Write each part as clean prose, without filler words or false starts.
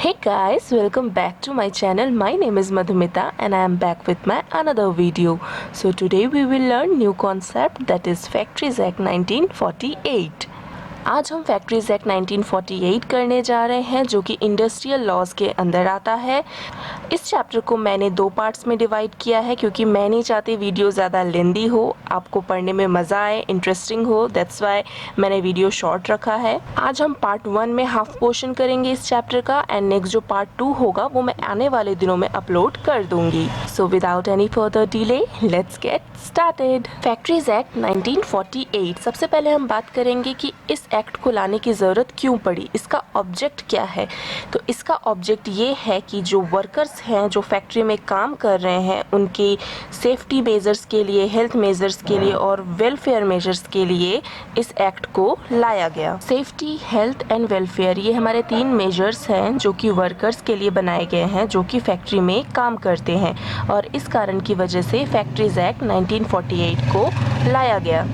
Hey guys, welcome back to my channel. My name is Madhumita and I am back with my another video. So today we will learn new concept, that is Factories Act 1948. आज हम factories act 1948 करने जा रहे हैं जो कि industrial laws के अंदर आता है। इस चैप्टर को मैंने दो पार्ट्स में डिवाइड किया है क्योंकि मैं नहीं चाहती वीडियो ज़्यादा लेंदी हो, आपको पढ़ने में मज़ा आए, इंटरेस्टिंग हो, दैट्स वाई मैंने वीडियो शॉर्ट रखा है। आज हम पार्ट 1 में हाफ पोर्शन करेंगे इस चैप्टर का एंड नेक्स्ट जो पार्ट 2 होगा वो मैं आने वाले दिनों में अपलोड कर दूंगी। So without any further delay let's get started. Factories act 1948। सबसे पहले हम बात करेंगे कि इस एक्ट को लाने की ज़रूरत क्यों पड़ी, इसका ऑब्जेक्ट क्या है। तो इसका ऑब्जेक्ट ये है कि जो वर्कर्स हैं जो फैक्ट्री में काम कर रहे हैं उनकी सेफ्टी मेजर्स के लिए, हेल्थ मेजर्स के लिए और वेलफेयर मेजर्स के लिए इस एक्ट को लाया गया। सेफ्टी, हेल्थ एंड वेलफेयर ये हमारे 3 मेजर्स हैं जो कि वर्कर्स के लिए बनाए गए हैं जो कि फैक्ट्री में काम करते हैं और इस कारण की वजह से फैक्ट्रीज एक्ट 1948 को लाया गया।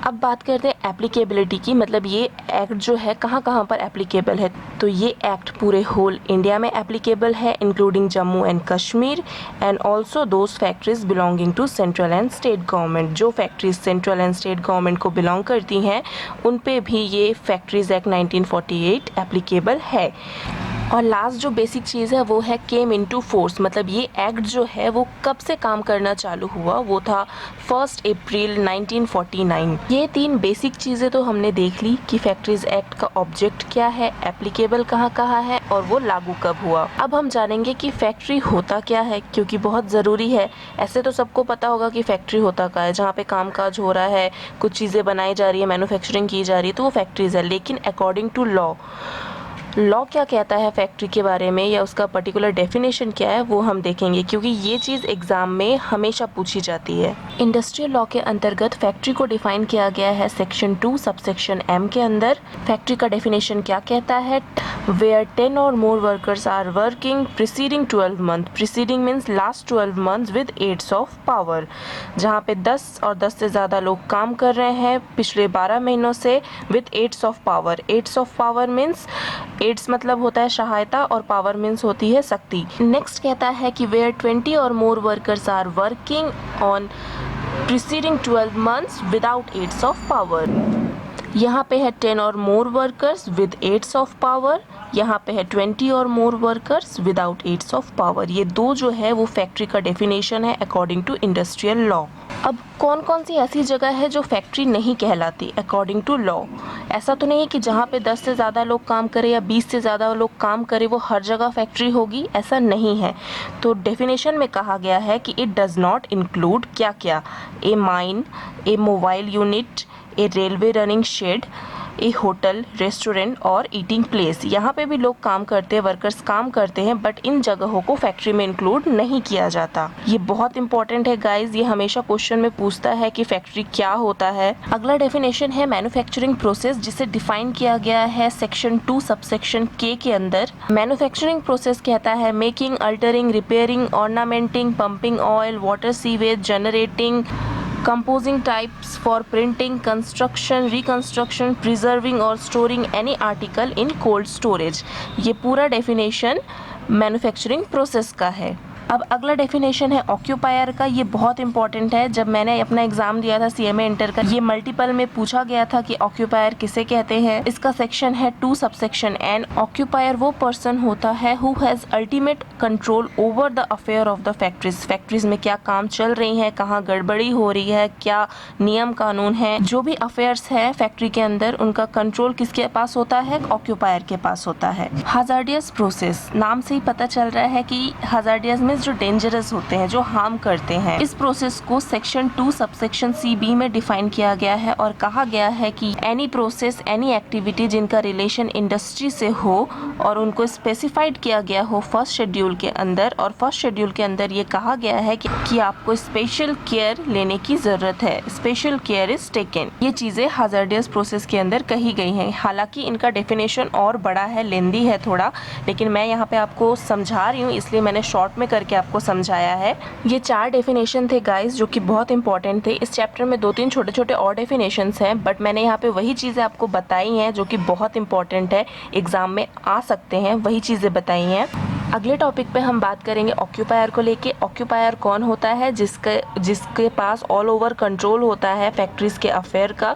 अब बात करते हैं एप्लीकेबिलिटी की, मतलब ये एक्ट जो है कहाँ कहाँ पर एप्लीकेबल है। तो ये एक्ट पूरे होल इंडिया में एप्लीकेबल है including Jammu and Kashmir and also those factories belonging to central and state government. जो factories central and state government को बिलोंग करती हैं उन पे भी ये फैक्ट्रीज एक्ट 1948 एप्लीकेबल है। और लास्ट जो बेसिक चीज़ है वो है केम इनटू फोर्स, मतलब ये एक्ट जो है वो कब से काम करना चालू हुआ, वो था 1 अप्रैल 1949। ये 3 बेसिक चीज़ें तो हमने देख ली कि फैक्ट्रीज एक्ट का ऑब्जेक्ट क्या है, एप्लीकेबल कहाँ कहाँ है और वो लागू कब हुआ। अब हम जानेंगे कि फैक्ट्री होता क्या है क्योंकि बहुत ज़रूरी है। ऐसे तो सबको पता होगा कि फैक्ट्री होता क्या है, जहाँ पे कामकाज हो रहा है, कुछ चीज़ें बनाई जा रही है, मैन्युफैक्चरिंग की जा रही है, तो वो फैक्ट्रीज है। लेकिन अकॉर्डिंग टू लॉ क्या कहता है फैक्ट्री के बारे में या उसका पर्टिकुलर डेफिनेशन क्या है वो हम देखेंगे क्योंकि ये चीज़ एग्जाम में हमेशा पूछी जाती है। इंडस्ट्रियल लॉ के अंतर्गत फैक्ट्री को डिफाइन किया गया है सेक्शन 2 सबसेक्शन M के अंदर। फैक्ट्री का डेफिनेशन क्या कहता है, where 10 or more workers are working preceding 12 month, preceding means last 12 months with 8 of power, जहाँ पे 10 और 10 से ज़्यादा लोग काम कर रहे हैं पिछले 12 महीनों से with 8 of power. 8 of power means 8 मतलब होता है सहायता और पावर मीन्स होती है शक्ति। नेक्स्ट कहता है कि where 20 or more workers are working on preceding 12 months without 8 of power. यहाँ पे है 10 or more workers with 8 of power, यहाँ पे है 20 or more workers without 8 of power. ये दो जो है वो फैक्ट्री का डेफिनेशन है अकॉर्डिंग टू इंडस्ट्रियल लॉ। अब कौन कौन सी ऐसी जगह है जो फैक्ट्री नहीं कहलाती अकॉर्डिंग टू लॉ। ऐसा तो नहीं है कि जहाँ पे 10 से ज़्यादा लोग काम करें या 20 से ज़्यादा लोग काम करें वो हर जगह फैक्ट्री होगी, ऐसा नहीं है। तो डेफिनेशन में कहा गया है कि इट डज़ नॉट इंक्लूड क्या क्या, ए माइन, ए मोबाइल यूनिट, ए रेलवे रनिंग शेड, ए होटल, रेस्टोरेंट और ईटिंग प्लेस। यहाँ पे भी लोग काम करते हैं, वर्कर्स काम करते हैं, बट इन जगहों को फैक्ट्री में इंक्लूड नहीं किया जाता। ये बहुत इंपॉर्टेंट है गाइज, ये हमेशा क्वेश्चन में पूछता है कि फैक्ट्री क्या होता है। अगला डेफिनेशन है मैन्युफैक्चरिंग प्रोसेस, जिसे डिफाइन किया गया है सेक्शन 2 सबसेक्शन K के अंदर। मैन्युफैक्चरिंग प्रोसेस कहता है making, altering, repairing, ornamenting, pumping oil, water sewage, generating, composing types for printing, construction, reconstruction, preserving और storing any article in cold storage। ये पूरा डेफिनेशन मैन्युफैक्चरिंग प्रोसेस का है। अब अगला डेफिनेशन है ऑक्यूपायर का। ये बहुत इंपॉर्टेंट है, जब मैंने अपना एग्जाम दिया था CMA इंटर का, ये मल्टीपल में पूछा गया था कि ऑक्यूपायर किसे कहते हैं। इसका सेक्शन है 2 सबसेक्शन N। ऑक्यूपायर वो पर्सन होता है who has ultimate control over the affair of the factories. Factories में क्या काम चल रही है, कहाँ गड़बड़ी हो रही है, क्या नियम कानून है, जो भी अफेयर्स है फैक्ट्री के अंदर उनका कंट्रोल किसके पास होता है, ऑक्यूपायर के पास होता है। हजार्डियस प्रोसेस, नाम से ही पता चल रहा है कि हजार्डियस में जो डेंजरस होते हैं, जो हार्म करते हैं। इस प्रोसेस को सेक्शन 2 सबसेक्शन CB में डिफाइन किया गया है और कहा गया है कि एनी प्रोसेस, एनी एक्टिविटी जिनका रिलेशन इंडस्ट्री से हो और उनको स्पेसिफाइड किया गया हो फर्स्ट शेड्यूल के अंदर, और फर्स्ट शेड्यूल के अंदर ये कहा गया है कि आपको स्पेशल केयर लेने की जरूरत है, स्पेशल केयर इज टेकन। ये चीजें हजार्डियस प्रोसेस के अंदर कही गई हैं। हालांकि इनका डेफिनेशन और बड़ा है, लेंदी है थोड़ा, लेकिन मैं यहाँ पे आपको समझा रही हूँ इसलिए मैंने शॉर्ट में करके करके आपको समझाया है। ये 4 डेफिनेशन थे गाइस जो कि बहुत इंपॉर्टेंट थे। इस चैप्टर में 2-3 छोटे-छोटे और डेफिनेशंस हैं, बट मैंने यहाँ पे वही चीज़ें आपको बताई हैं जो कि बहुत इंपॉर्टेंट है, एग्ज़ाम में आ सकते हैं, वही चीज़ें बताई हैं। अगले टॉपिक पे हम बात करेंगे ऑक्यूपायर को लेके। ऑक्यूपायर कौन होता है? जिसके पास ऑल ओवर कंट्रोल होता है फैक्ट्रीज़ के अफेयर का।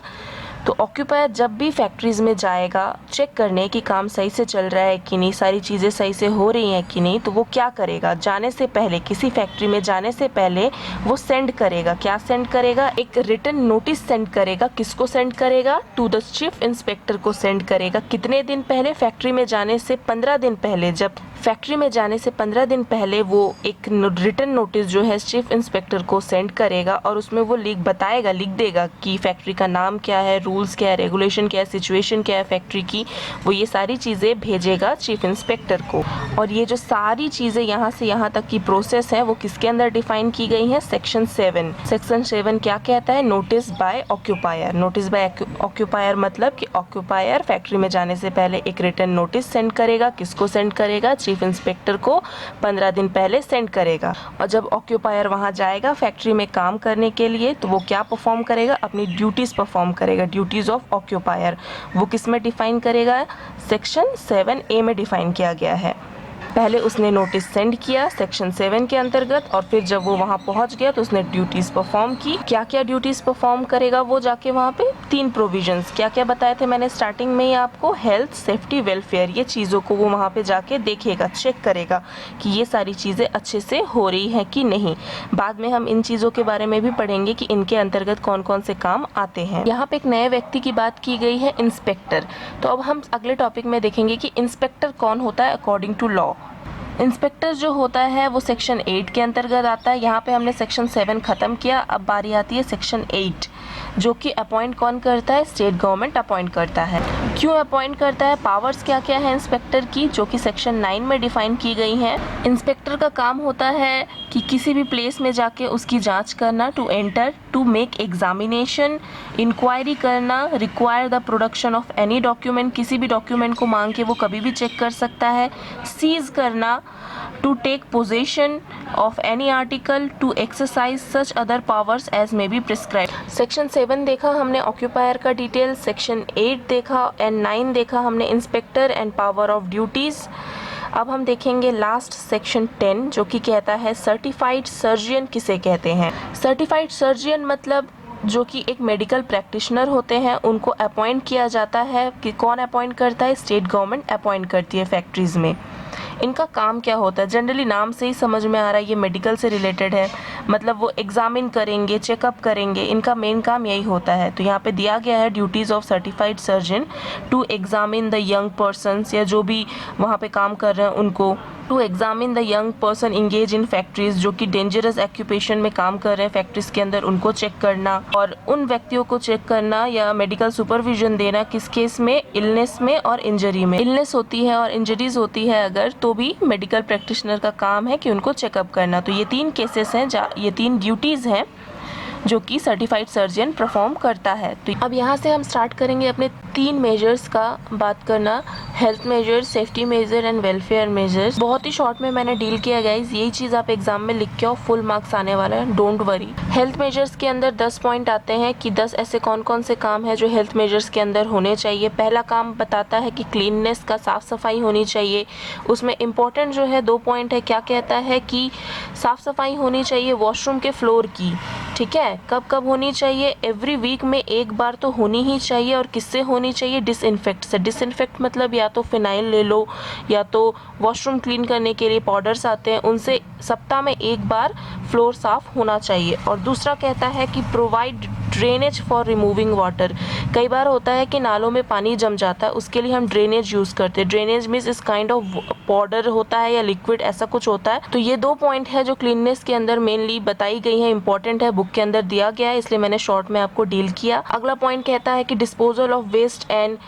तो ऑक्यूपायर जब भी फैक्ट्रीज़ में जाएगा चेक करने कि काम सही से चल रहा है कि नहीं, सारी चीज़ें सही से हो रही हैं कि नहीं, तो वो क्या करेगा, जाने से पहले, किसी फैक्ट्री में जाने से पहले वो सेंड करेगा। क्या सेंड करेगा? एक रिटन नोटिस सेंड करेगा। किसको सेंड करेगा? टू द चीफ इंस्पेक्टर को सेंड करेगा। कितने दिन पहले? फैक्ट्री में जाने से 15 दिन पहले। जब फैक्ट्री में जाने से 15 दिन पहले वो एक रिटन नोटिस जो है चीफ इंस्पेक्टर को सेंड करेगा और उसमें वो लिख देगा कि फैक्ट्री का नाम क्या है, रूल्स क्या है, रेगुलेशन क्या है, सिचुएशन क्या है फैक्ट्री की। वो ये सारी चीज़ें भेजेगा चीफ इंस्पेक्टर को। और ये जो सारी चीज़ें यहाँ से यहाँ तक की प्रोसेस है वो किसके अंदर डिफाइन की गई है? सेक्शन 7। सेक्शन 7 क्या कहता है? Notice bye occupier. Notice bye occupier मतलब कि ऑक्यूपायर फैक्ट्री में जाने से पहले एक रिटन नोटिस सेंड करेगा। किसको सेंड करेगा? चीफ इंस्पेक्टर को 15 दिन पहले सेंड करेगा। और जब ऑक्यूपायर वहाँ जाएगा फैक्ट्री में काम करने के लिए, तो वो क्या परफॉर्म करेगा? अपनी ड्यूटीज़ परफॉर्म करेगा। ड्यूटीज़ ऑफ ऑक्यूपायर वो किस में डिफाइन करेगा? सेक्शन 7A में डिफाइन किया गया है। पहले उसने नोटिस सेंड किया सेक्शन 7 के अंतर्गत, और फिर जब वो वहाँ पहुँच गया तो उसने ड्यूटीज़ परफॉर्म की। क्या क्या ड्यूटीज़ परफॉर्म करेगा वो जाके वहाँ पे? 3 प्रोविजंस। क्या क्या बताए थे मैंने स्टार्टिंग में ही आपको? हेल्थ, सेफ्टी, वेलफेयर, ये चीज़ों को वो वहाँ पे जाके देखेगा, चेक करेगा कि ये सारी चीज़ें अच्छे से हो रही हैं कि नहीं। बाद में हम इन चीज़ों के बारे में भी पढ़ेंगे कि इनके अंतर्गत कौन कौन से काम आते हैं। यहाँ पे एक नए व्यक्ति की बात की गई है, इंस्पेक्टर। तो अब हम अगले टॉपिक में देखेंगे कि इंस्पेक्टर कौन होता है अकॉर्डिंग टू लॉ। इंस्पेक्टर जो होता है वो सेक्शन 8 के अंतर्गत आता है। यहाँ पे हमने सेक्शन 7 ख़त्म किया, अब बारी आती है सेक्शन 8, जो कि अपॉइंट कौन करता है? स्टेट गवर्नमेंट अपॉइंट करता है। क्यों अपॉइंट करता है? पावर्स क्या क्या है इंस्पेक्टर की, जो कि सेक्शन 9 में डिफाइन की गई हैं। इंस्पेक्टर का काम होता है कि किसी भी प्लेस में जाके उसकी जांच करना, to enter, to make examination, inquiry करना, require the production of any document, किसी भी डॉक्यूमेंट को मांग के वो कभी भी चेक कर सकता है, सीज करना, to take possession of any article, to exercise such other powers as may be prescribed। Section 7 देखा हमने ऑक्यूपायर का डिटेल, सेक्शन 8 देखा एंड 9 देखा हमने inspector and power of duties. अब हम देखेंगे लास्ट सेक्शन 10, जो कि कहता है सर्टिफाइड सर्जियन किसे कहते हैं। सर्टिफाइड सर्जियन मतलब जो कि एक मेडिकल प्रैक्टिशनर होते हैं, उनको अपॉइंट किया जाता है। कि कौन अपॉइंट करता है? स्टेट गवर्नमेंट अपॉइंट करती है फैक्ट्रीज़ में। इनका काम क्या होता है? जनरली नाम से ही समझ में आ रहा है ये मेडिकल से रिलेटेड है, मतलब वो एग्जामिन करेंगे, चेकअप करेंगे, इनका मेन काम यही होता है। तो यहाँ पे दिया गया है duties of certified surgeon to examine the young persons, या जो भी वहाँ पे काम कर रहे हैं उनको, to examine the young person engage in factories, जो कि डेंजरस ऑक्यूपेशन में काम कर रहे हैं फैक्ट्रीज के अंदर, उनको चेक करना, और उन व्यक्तियों को चेक करना या मेडिकल सुपरविजन देना किस केस में? इलनेस में और इंजरी में। इलनेस होती है और इंजरीज होती है अगर, तो भी मेडिकल प्रैक्टिशनर का काम है कि उनको चेकअप करना। तो ये 3 केसेस हैं, ये 3 ड्यूटीज़ हैं जो कि सर्टिफाइड सर्जन परफॉर्म करता है। तो अब यहाँ से हम स्टार्ट करेंगे अपने 3 मेजर्स का बात करना, health measure, safety measure and welfare measures. बहुत ही शॉर्ट में मैंने डील किया गाइस, यही चीज़ आप एग्जाम में लिख के आओ, फुल मार्क्स आने वाला है, डोंट वरी। हेल्थ मेजर्स के अंदर 10 पॉइंट आते हैं कि 10 ऐसे कौन कौन से काम है जो हेल्थ मेजर्स के अंदर होने चाहिए। पहला काम बताता है कि क्लीननेस का, साफ़ सफाई होनी चाहिए। उसमें इम्पोर्टेंट जो है 2 पॉइंट है। क्या कहता है कि साफ़ सफाई होनी चाहिए वॉशरूम के फ्लोर की, ठीक है। कब कब होनी चाहिए? एवरी वीक में एक बार तो होनी ही चाहिए। और किससे होनी चाहिए? डिसइंफेक्ट से। डिसइंफेक्ट मतलब या तो फिनाइल ले लो, या तो वॉशरूम क्लीन करने के लिए पाउडर्स आते हैं, उनसे सप्ताह में एक बार फ्लोर साफ होना चाहिए। और दूसरा कहता है कि provide drainage for removing water. कई बार होता है कि नालों में पानी जम जाता है, उसके लिए हम ड्रेनेज यूज़ करते हैं। ड्रेनेज मीन्स इस काइंड ऑफ पाउडर होता है या लिक्विड, ऐसा कुछ होता है। तो ये 2 पॉइंट है जो क्लीननेस के अंदर मेनली बताई गई है, इंपॉर्टेंट है, बुक के अंदर दिया गया है, इसलिए मैंने शॉर्ट में आपको डील किया। अगला पॉइंट कहता है कि डिस्पोजल ऑफ वेस्ट एंड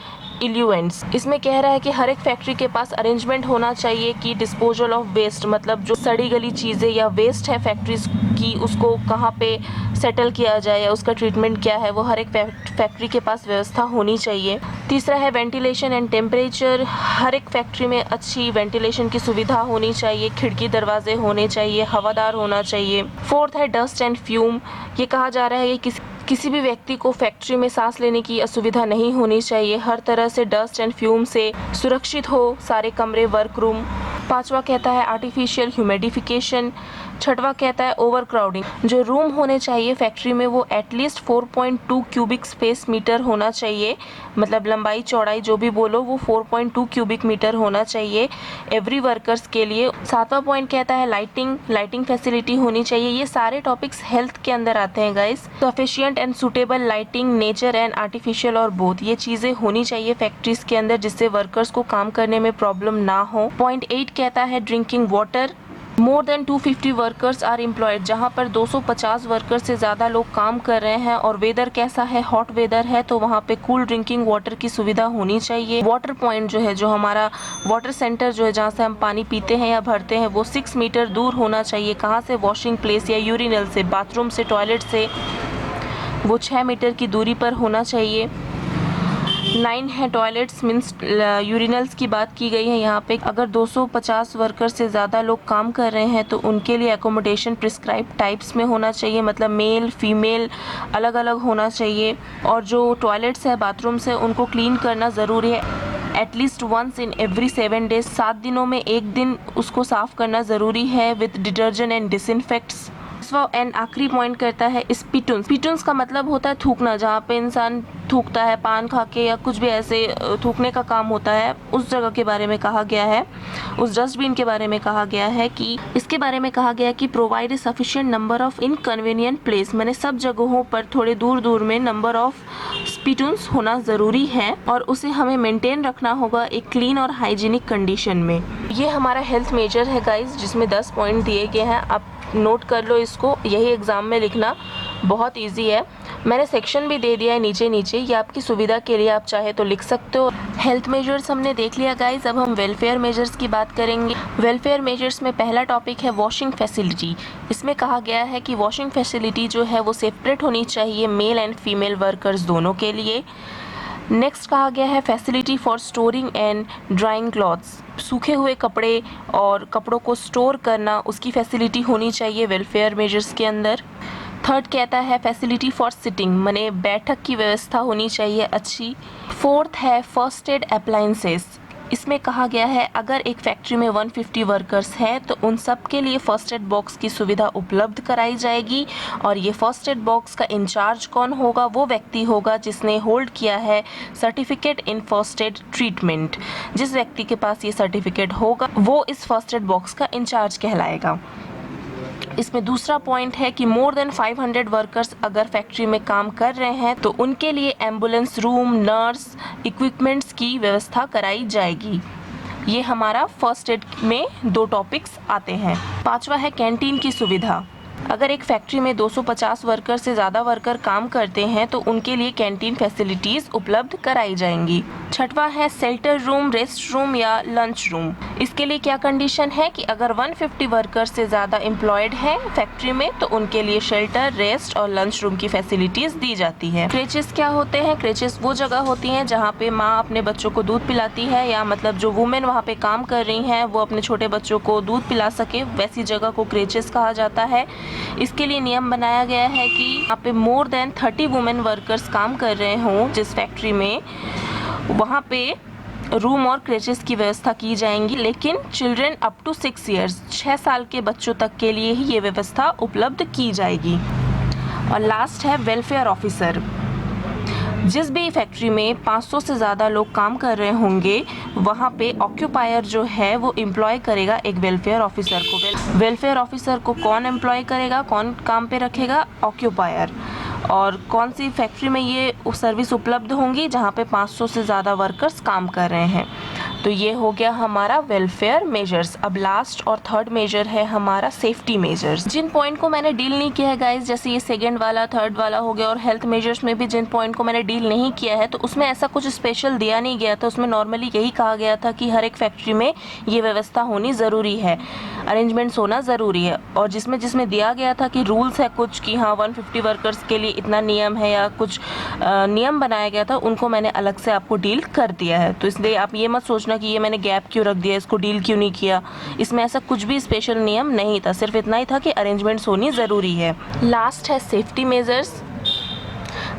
इल्यूएंट्स। इसमें कह रहा है कि हर एक फैक्ट्री के पास अरेंजमेंट होना चाहिए कि डिस्पोजल ऑफ वेस्ट मतलब जो सड़ी गली चीज़ें या वेस्ट है फैक्ट्रीज की, उसको कहाँ पे सेटल किया जाए या उसका ट्रीटमेंट क्या है, वो हर एक फैक्ट्री के पास व्यवस्था होनी चाहिए। तीसरा है वेंटिलेशन एंड टेम्परेचर, हर एक फैक्ट्री में अच्छी वेंटिलेशन की सुविधा होनी चाहिए, खिड़की दरवाजे होने चाहिए, हवादार होना चाहिए। फोर्थ है डस्ट एंड फ्यूम, ये कहा जा रहा है कि किसी भी व्यक्ति को फैक्ट्री में सांस लेने की असुविधा नहीं होनी चाहिए, हर तरह से डस्ट एंड फ्यूम से सुरक्षित हो सारे कमरे, वर्क रूम। पांचवा कहता है आर्टिफिशियल ह्यूमिडिफिकेशन। छठवा कहता है ओवर क्राउडिंग, जो रूम होने चाहिए फैक्ट्री में वो एटलीस्ट 4.2 क्यूबिक स्पेस मीटर होना चाहिए, मतलब लंबाई चौड़ाई जो भी बोलो वो 4.2 क्यूबिक मीटर होना चाहिए एवरी वर्कर्स के लिए। सातवां पॉइंट कहता है लाइटिंग फैसिलिटी होनी चाहिए। ये सारे टॉपिक्स हेल्थ के अंदर आते हैं guys. Sufficient and suitable lighting, nature and artificial और बोथ, ये चीजें होनी चाहिए फैक्ट्रीज के अंदर जिससे वर्कर्स को काम करने में प्रॉब्लम ना हो। पॉइंट 8 कहता है drinking water. More than 250 workers are employed, जहाँ पर 250 वर्कर्स से ज़्यादा लोग काम कर रहे हैं और वेदर कैसा है, हॉट वेदर है, तो वहाँ पे कूल ड्रिंकिंग वाटर की सुविधा होनी चाहिए। वाटर पॉइंट जो है, जो हमारा वाटर सेंटर जो है जहाँ से हम पानी पीते हैं या भरते हैं, वो 6 मीटर दूर होना चाहिए। कहाँ से? वॉशिंग प्लेस या यूरिनल से, बाथरूम से, टॉयलेट से, वो 6 मीटर की दूरी पर होना चाहिए। 9 है टॉयलेट्स मीन्स यूरिनल्स की बात की गई है यहाँ पे। अगर 250 वर्कर से ज़्यादा लोग काम कर रहे हैं तो उनके लिए एकोमोडेशन प्रिस्क्राइब टाइप्स में होना चाहिए, मतलब मेल फीमेल अलग अलग होना चाहिए। और जो टॉयलेट्स है, बाथरूम्स है, उनको क्लीन करना ज़रूरी है at least once in every 7 days, 7 दिनों में एक दिन उसको साफ़ करना ज़रूरी है विद डिटर्जेंट एंड डिसइंफेक्ट्स। एंड आखिरी पॉइंट करता है स्पिटून्स। स्पिटून्स का मतलब होता है थूकना, जहाँ पे इंसान थूकता है पान खा के या कुछ भी ऐसे थूकने का काम होता है, उस जगह के बारे में कहा गया है, उस डस्टबिन के बारे में कहा गया है कि इसके बारे में कहा गया है कि provide a sufficient number of inconvenient place, मैंने सब जगहों पर थोड़े दूर दूर में नंबर ऑफ स्पिटून्स होना ज़रूरी है और उसे हमें मेंटेन रखना होगा एक क्लीन और हाइजीनिक कंडीशन में। ये हमारा हेल्थ मेजर है गाइज, जिसमें 10 पॉइंट दिए गए हैं। आप नोट कर लो इसको, यही एग्ज़ाम में लिखना बहुत इजी है। मैंने सेक्शन भी दे दिया है नीचे ये आपकी सुविधा के लिए, आप चाहे तो लिख सकते हो। हेल्थ मेजर्स हमने देख लिया गाइज, अब हम वेलफेयर मेजर्स की बात करेंगे। वेलफेयर मेजर्स में पहला टॉपिक है वॉशिंग फैसिलिटी। इसमें कहा गया है कि वॉशिंग फैसिलिटी जो है वो सेपरेट होनी चाहिए मेल एंड फीमेल वर्कर्स दोनों के लिए। नेक्स्ट कहा गया है facility for storing and drawing clothes, सूखे हुए कपड़े और कपड़ों को स्टोर करना, उसकी फैसिलिटी होनी चाहिए वेलफेयर मेजर्स के अंदर। थर्ड कहता है फैसिलिटी फॉर सिटिंग, माने बैठक की व्यवस्था होनी चाहिए अच्छी। फोर्थ है फर्स्ट एड अप्लायंसेस। इसमें कहा गया है अगर एक फैक्ट्री में 150 वर्कर्स हैं तो उन सब के लिए फर्स्ट एड बॉक्स की सुविधा उपलब्ध कराई जाएगी। और ये फर्स्ट एड बॉक्स का इंचार्ज कौन होगा? वो व्यक्ति होगा जिसने होल्ड किया है certificate in first aid treatment. जिस व्यक्ति के पास ये सर्टिफिकेट होगा वो इस फर्स्ट एड बॉक्स का इंचार्ज कहलाएगा। इसमें दूसरा पॉइंट है कि मोर देन 500 वर्कर्स अगर फैक्ट्री में काम कर रहे हैं तो उनके लिए एम्बुलेंस रूम, नर्स, इक्विपमेंट्स की व्यवस्था कराई जाएगी। ये हमारा फर्स्ट एड में 2 टॉपिक्स आते हैं। पांचवा है कैंटीन की सुविधा। अगर एक फैक्ट्री में 250 वर्कर से ज़्यादा वर्कर काम करते हैं तो उनके लिए कैंटीन फैसिलिटीज़ उपलब्ध कराई जाएंगी। छठवा है शेल्टर रूम, रेस्ट रूम या लंच रूम। इसके लिए क्या कंडीशन है कि अगर 150 वर्कर से ज़्यादा एम्प्लॉयड हैं फैक्ट्री में तो उनके लिए शेल्टर, रेस्ट और लंच रूम की फैसिलिटीज़ दी जाती है। क्रेचेस क्या होते हैं? क्रेचेस वो जगह होती हैं जहाँ पे माँ अपने बच्चों को दूध पिलाती है, या मतलब जो वुमेन वहाँ पे काम कर रही हैं वो अपने छोटे बच्चों को दूध पिला सके, वैसी जगह को क्रेचेस कहा जाता है। इसके लिए नियम बनाया गया है कि यहाँ पे मोर देन 30 वुमेन वर्कर्स काम कर रहे हों जिस फैक्ट्री में, वहाँ पे रूम और क्रेचेस की व्यवस्था की जाएंगी, लेकिन चिल्ड्रन अप टू 6 ईयर्स, 6 साल के बच्चों तक के लिए ही ये व्यवस्था उपलब्ध की जाएगी। और लास्ट है वेलफेयर ऑफिसर। जिस भी फैक्ट्री में 500 से ज़्यादा लोग काम कर रहे होंगे वहाँ पे ऑक्यूपायर जो है वो एम्प्लॉय करेगा एक वेलफेयर ऑफिसर को। वेलफेयर ऑफिसर को कौन एम्प्लॉय करेगा, कौन काम पे रखेगा? ऑक्यूपायर। और कौन सी फैक्ट्री में ये सर्विस उपलब्ध होंगी? जहाँ पे 500 से ज़्यादा वर्कर्स काम कर रहे हैं। तो ये हो गया हमारा वेलफेयर मेजर्स। अब लास्ट और थर्ड मेजर है हमारा सेफ्टी मेजर्स। जिन पॉइंट को मैंने डील नहीं किया है गाइस, जैसे ये सेकंड वाला, थर्ड वाला हो गया, और हेल्थ मेजर्स में भी जिन पॉइंट को मैंने डील नहीं किया है तो उसमें ऐसा कुछ स्पेशल दिया नहीं गया था। उसमें नॉर्मली यही कहा गया था कि हर एक फैक्ट्री में ये व्यवस्था होनी ज़रूरी है। अरेंजमेंट्स होना ज़रूरी है। और जिसमें जिसमें दिया गया था कि रूल्स है कुछ कि हाँ 150 वर्कर्स के लिए इतना नियम है या कुछ नियम बनाया गया था, उनको मैंने अलग से आपको डील कर दिया है। तो इसलिए आप ये मत सोचना कि ये मैंने गैप क्यों रख दिया, इसको डील क्यों नहीं किया। इसमें ऐसा कुछ भी स्पेशल नियम नहीं था, सिर्फ इतना ही था कि अरेंजमेंट्स होनी ज़रूरी है। लास्ट है safety measures.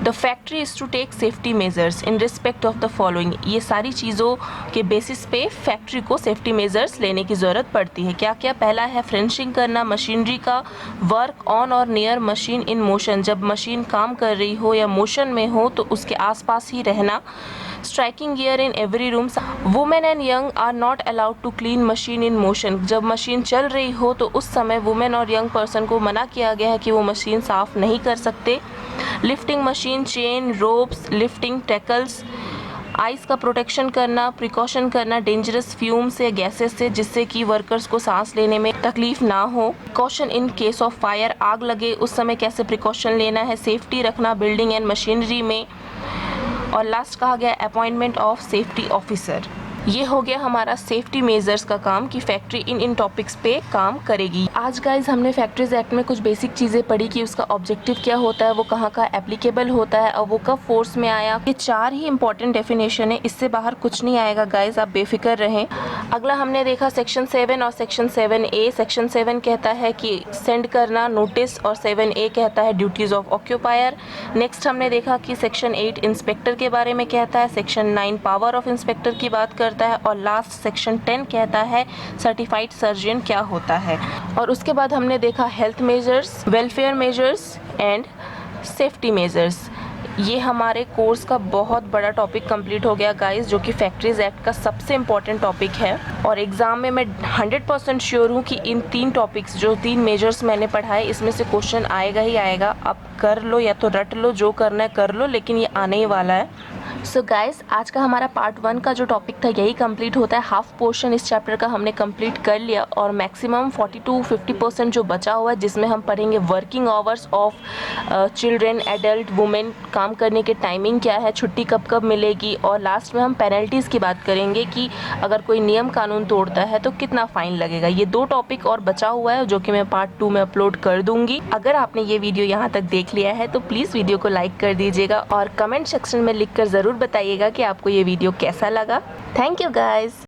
The factory is to take safety measures in respect of the following. ये सारी चीज़ों के बेसिस पे फैक्ट्री को सेफ्टी मेजर्स लेने की ज़रूरत पड़ती है। क्या क्या? पहला है फ्रेंचिंग करना मशीनरी का, वर्क ऑन और नियर मशीन इन मोशन, जब मशीन काम कर रही हो या मोशन में हो तो उसके आसपास ही रहना। Striking gear in every room. Women and young are not allowed to clean machine in motion, जब मशीन चल रही हो तो उस समय वुमेन और यंग पर्सन को मना किया गया है कि वो मशीन साफ़ नहीं कर सकते। Lifting machine, chain, ropes, lifting tackles, ice का प्रोटेक्शन करना, प्रिकॉशन करना डेंजरस फ्यूम से, गैसेस से, जिससे कि वर्कर्स को सांस लेने में तकलीफ ना हो। Precaution in case of fire, आग लगे उस समय कैसे प्रिकॉशन लेना है। सेफ्टी रखना बिल्डिंग एंड मशीनरी में। और लास्ट कहा गया अपॉइंटमेंट ऑफ सेफ्टी ऑफिसर। ये हो गया हमारा सेफ्टी मेजर्स का काम कि फैक्ट्री इन टॉपिक्स पे काम करेगी। आज गाइज हमने फैक्ट्रीज एक्ट में कुछ बेसिक चीज़ें पढ़ी कि उसका ऑब्जेक्टिव क्या होता है, वो कहाँ का एप्लीकेबल होता है और वो कब फोर्स में आया। ये 4 ही इंपॉर्टेंट डेफिनेशन है, इससे बाहर कुछ नहीं आएगा गाइज, आप बेफिक्र रहें। अगला हमने देखा सेक्शन 7 और सेक्शन 7A। सेक्शन 7 कहता है कि सेंड करना नोटिस और 7A कहता है ड्यूटीज़ ऑफ ऑक्यूपायर। नेक्स्ट हमने देखा कि सेक्शन 8 इंस्पेक्टर के बारे में कहता है, सेक्शन 9 पावर ऑफ इंस्पेक्टर की बात करता है और लास्ट सेक्शन 10 कहता है सर्टिफाइड सर्जन क्या होता है। और उसके बाद हमने देखा health measures, welfare measures and safety measures. ये हमारे कोर्स का बहुत बड़ा टॉपिक कंप्लीट हो गया गाइस, जो कि फैक्ट्रीज एक्ट का सबसे इम्पॉर्टेंट टॉपिक है। और एग्ज़ाम में मैं 100% श्योर हूँ कि इन 3 टॉपिक्स, जो 3 मेजर्स मैंने पढ़ाए, इसमें से क्वेश्चन आएगा ही आएगा। आप कर लो या तो रट लो, जो करना है कर लो, लेकिन ये आने ही वाला है। सो गाइस, आज का हमारा पार्ट 1 का जो टॉपिक था यही कंप्लीट होता है। हाफ पोर्शन इस चैप्टर का हमने कंप्लीट कर लिया और मैक्सिमम 40 to 50% जो बचा हुआ है, जिसमें हम पढ़ेंगे working hours of children, adult, women, काम करने के टाइमिंग क्या है, छुट्टी कब कब मिलेगी, और लास्ट में हम पेनल्टीज़ की बात करेंगे कि अगर कोई नियम कानून तोड़ता है तो कितना फ़ाइन लगेगा। ये 2 टॉपिक और बचा हुआ है जो कि मैं पार्ट 2 में अपलोड कर दूँगी। अगर आपने ये वीडियो यहाँ तक देख लिया है तो प्लीज़ वीडियो को लाइक कर दीजिएगा और कमेंट सेक्शन में लिख कर ज़रूर बताइएगा कि आपको ये वीडियो कैसा लगा। Thank you guys.